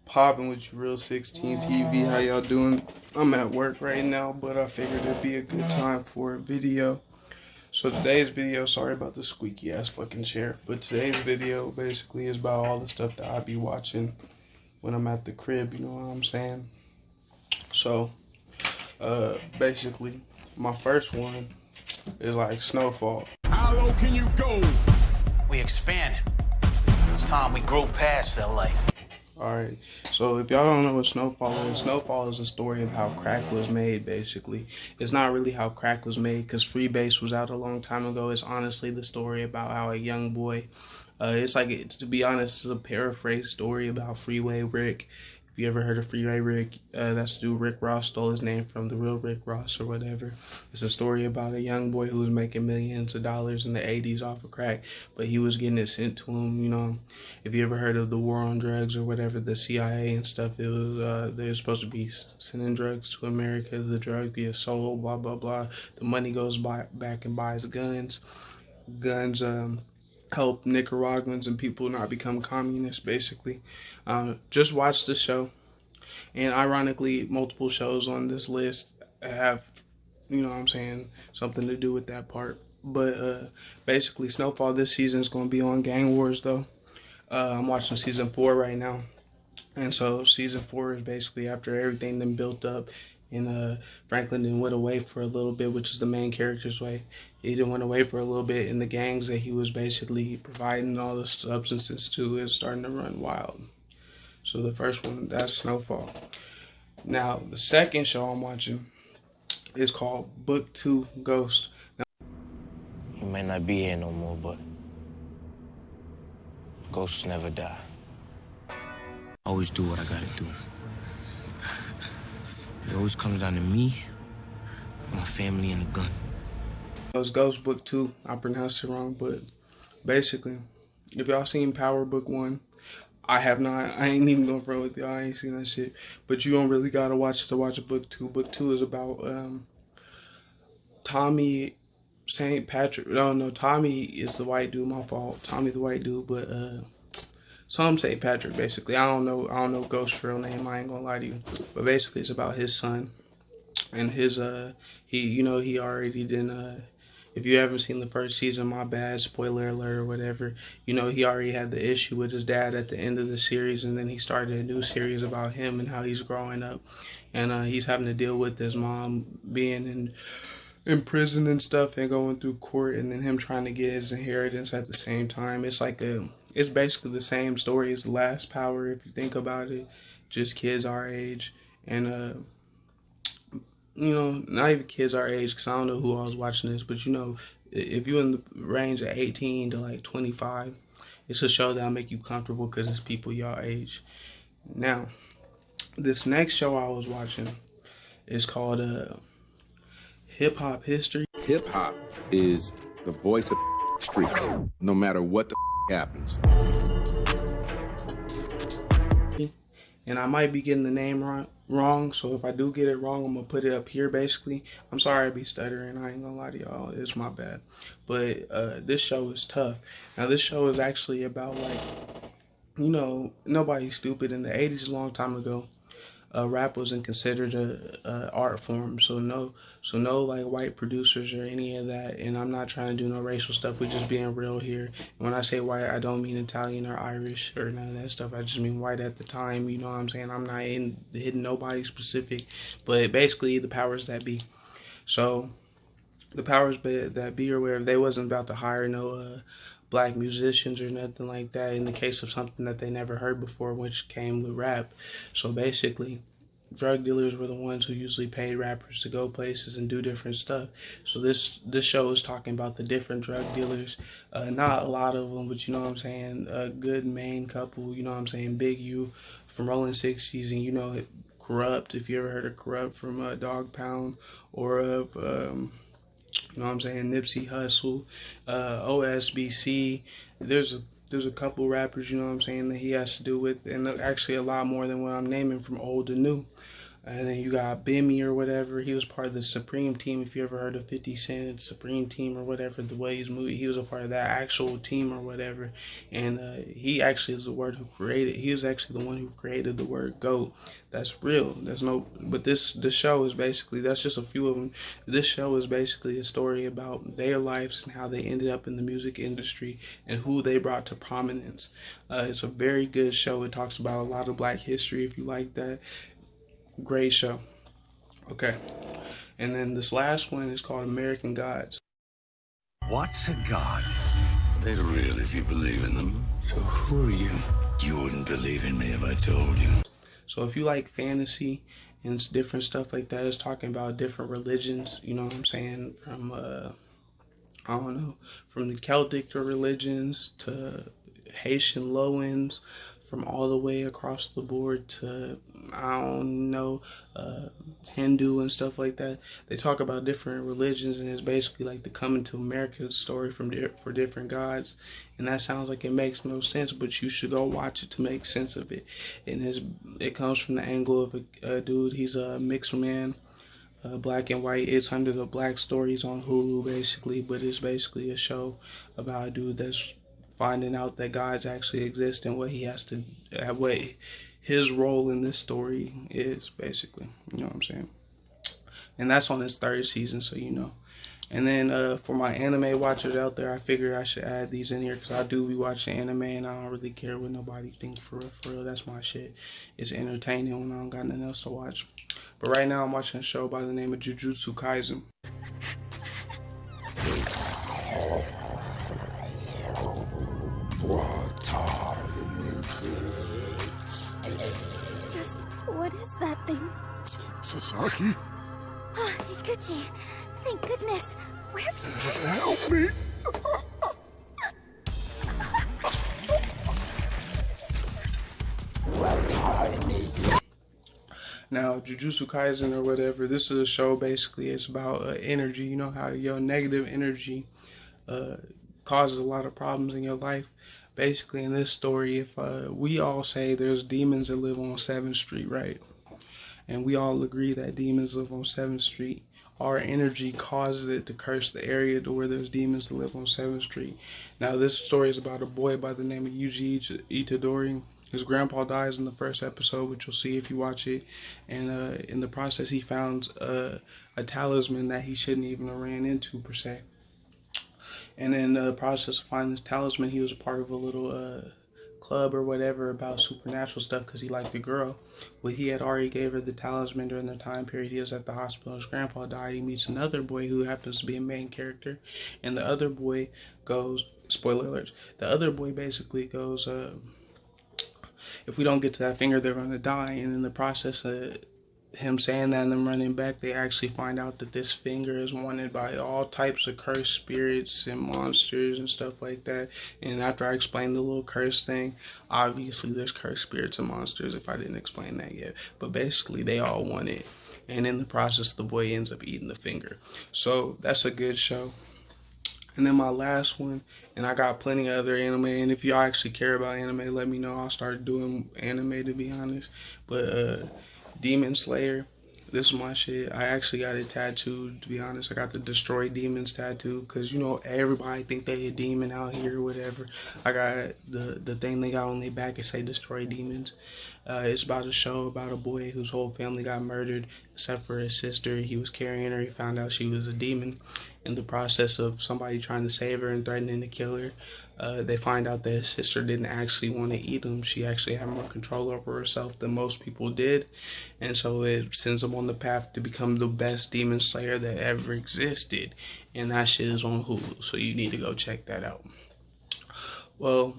Popping with you, Real 16 TV. How y'all doing? I'm at work right now, but I figured it'd be a good time for a video. So today's video, sorry about the squeaky ass fucking chair, but today's video basically is about all the stuff that I be watching when I'm at the crib, you know what I'm saying? So, basically, my first one is like Snowfall. How low can you go? We expanded. It's time we grow past LA. Alright, so if y'all don't know what Snowfall is a story of how crack was made, basically. It's not really how crack was made, because Freebase was out a long time ago. It's honestly the story about how a young boy, to be honest, it's a paraphrase story about Freeway Rick. If you ever heard of Freeway Rick, that's the dude Rick Ross stole his name from, the real Rick Ross or whatever. It's a story about a young boy who was making millions of dollars in the 80s off of crack, but he was getting it sent to him, you know. If you ever heard of the war on drugs or whatever, the CIA and stuff, it was, they're supposed to be sending drugs to America, the drugs get sold, blah, blah, blah. The money goes back and buys guns. Guns, help Nicaraguans and people not become communists, basically. Just watch the show, and ironically, multiple shows on this list have, you know what I'm saying, something to do with that part. But basically, Snowfall this season is going to be on Gang Wars, though. I'm watching season 4 right now, and so season 4 is basically after everything then built up. And Franklin then went away for a little bit, which is the main character's way. He then went away for a little bit, and the gangs that he was basically providing all the substances to is starting to run wild. So the first one, that's Snowfall. Now, the second show I'm watching is called Book 2 Ghost. He may not be here no more, but ghosts never die. Always do what I gotta do. It always comes down to me, my family, and a gun. It was Ghost Book 2. I pronounced it wrong, but basically, if y'all seen Power Book 1, I have not. I ain't even gonna front with y'all. I ain't seen that shit. But you don't really gotta watch to watch a Book 2. Book 2 is about Tommy St. Patrick. No, Tommy is the white dude. My fault. Tommy the white dude, but some St. Patrick, basically. I don't know Ghost's real name. I ain't gonna lie to you. But basically, it's about his son and his he already didn't. If you haven't seen the first season, my bad, spoiler alert or whatever. You know, he already had the issue with his dad at the end of the series, and then he started a new series about him and how he's growing up, and he's having to deal with his mom being in prison and stuff and going through court, and then him trying to get his inheritance at the same time. It's basically the same story as The Last Power, if you think about it. Just kids our age, and you know, not even kids our age, because I don't know who I was watching this, but you know, if you're in the range of 18 to like 25, it's a show that'll make you comfortable because it's people your age. Now, this next show I was watching is called Hip Hop History. Hip hop is the voice of streets, no matter what the happens. And I might be getting the name wrong, so if I do get it wrong, I'm gonna put it up here, basically. I'm sorry I be stuttering, I ain't gonna lie to y'all, it's my bad. But this show is tough. Now, this show is actually about, like, you know, nobody's stupid. In the 80s, a long time ago, rap wasn't considered a art form, so no like white producers or any of that. And I'm not trying to do no racial stuff, we're just being real here. And when I say white, I don't mean Italian or Irish or none of that stuff. I just mean white at the time, you know what I'm saying? I'm not hitting nobody specific, but basically the powers that be. So the powers that be or whatever, they wasn't about to hire no black musicians or nothing like that in the case of something that they never heard before, which came with rap. So basically, drug dealers were the ones who usually paid rappers to go places and do different stuff. So this show is talking about the different drug dealers. Not a lot of them, but you know what I'm saying, a good main couple, you know what I'm saying, Big U from Rolling 60s, and you know, Corrupt, if you ever heard of Corrupt from Dog Pound, or of you know what I'm saying, Nipsey Hussle, OSBC. There's a couple rappers, you know what I'm saying, that he has to do with, and actually a lot more than what I'm naming from old to new. And then you got Bimmy or whatever. He was part of the Supreme Team. If you ever heard of 50 Cent, Supreme Team or whatever, the Ways movie, he was a part of that actual team or whatever. And he actually is the word who created. He was actually the one who created the word GOAT. That's real. There's no. But this show is basically, that's just a few of them. This show is basically a story about their lives and how they ended up in the music industry and who they brought to prominence. It's a very good show. It talks about a lot of Black history. If you like that. Great show. Okay. And then this last one is called American Gods. What's a god? They're real if you believe in them. So who are you? You wouldn't believe in me if I told you. So if you like fantasy and different stuff like that, it's talking about different religions, you know what I'm saying? From, I don't know, from the Celtic religions to Haitian Lowens, from all the way across the board to, I don't know, Hindu and stuff like that. They talk about different religions, and it's basically like the coming to America story for different gods. And that sounds like it makes no sense, but you should go watch it to make sense of it. And it comes from the angle of a dude. He's a mixed man, black and white. It's under the Black Stories on Hulu, basically, but it's basically a show about a dude that's finding out that gods actually exist and what he has to, what his role in this story is, basically. You know what I'm saying? And that's on his 3rd season, so you know. And then for my anime watchers out there, I figured I should add these in here because I do be watching anime and I don't really care what nobody thinks, for real, for real. That's my shit. It's entertaining when I don't got nothing else to watch. But right now I'm watching a show by the name of Jujutsu Kaisen. What time is it? Just what is that thing? Sasaki? Ah, Ikuchi. Thank goodness. Where have you been? Help me! Now, Jujutsu Kaisen or whatever, this is a show, basically, it's about energy. You know how your negative energy causes a lot of problems in your life. Basically, in this story, if we all say there's demons that live on 7th Street, right? And we all agree that demons live on 7th Street. Our energy causes it to curse the area to where there's demons that live on 7th Street. Now, this story is about a boy by the name of Yuji Itadori. His grandpa dies in the 1st episode, which you'll see if you watch it. And in the process, he found a talisman that he shouldn't even have ran into, per se. And in the process of finding this talisman, he was a part of a little club or whatever about supernatural stuff because he liked the girl. Well, he had already gave her the talisman during the time period he was at the hospital. His grandpa died. He meets another boy who happens to be a main character. And the other boy goes, spoiler alert, the other boy basically goes, if we don't get to that finger, they're going to die. And in the process of him saying that and them running back, they actually find out that this finger is wanted by all types of cursed spirits and monsters and stuff like that. And after I explain the little curse thing, obviously there's cursed spirits and monsters if I didn't explain that yet. But basically they all want it. And in the process, the boy ends up eating the finger. So that's a good show. And then my last one, and I got plenty of other anime, and if y'all actually care about anime, let me know. I'll start doing anime, to be honest. But Demon Slayer, this is my shit. I actually got it tattooed, to be honest. I got the Destroy Demons tattoo, because, you know, everybody think they a demon out here or whatever. I got the thing they got on their back, it say Destroy Demons. It's about a show about a boy whose whole family got murdered, except for his sister. He was carrying her. He found out she was a demon. In the process of somebody trying to save her and threatening to kill her, they find out that his sister didn't actually want to eat him. She actually had more control over herself than most people did. And so it sends him on the path to become the best demon slayer that ever existed. And that shit is on Hulu, so you need to go check that out. Well,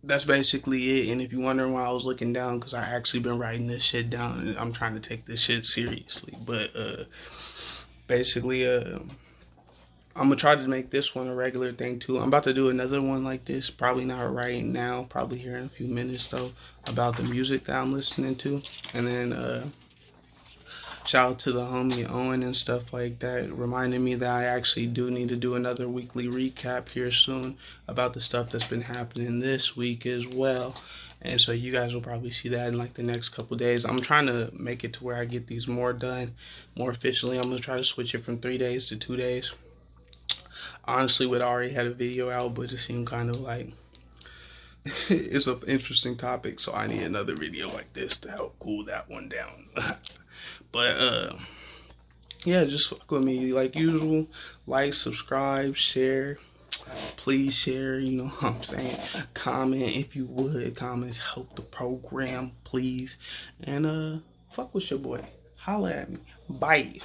that's basically it. And if you're wondering why I was looking down, because I actually been writing this shit down and I'm trying to take this shit seriously. But basically, I'm gonna try to make this one a regular thing too. I'm about to do another one like this, probably not right now, probably here in a few minutes though, about the music that I'm listening to. And then Shout out to the homie Owen and stuff like that, reminding me that I actually do need to do another weekly recap here soon about the stuff that's been happening this week as well. And so you guys will probably see that in like the next couple days. I'm trying to make it to where I get these more done more efficiently. I'm going to try to switch it from 3 days to 2 days. Honestly, we'd already had a video out, but it seemed kind of like it's an interesting topic, so I need another video like this to help cool that one down. But yeah, just fuck with me like usual. Like, subscribe, share. Please share, you know what I'm saying. Comment if you would. Comments help the program, please. And fuck with your boy. Holla at me. Bye.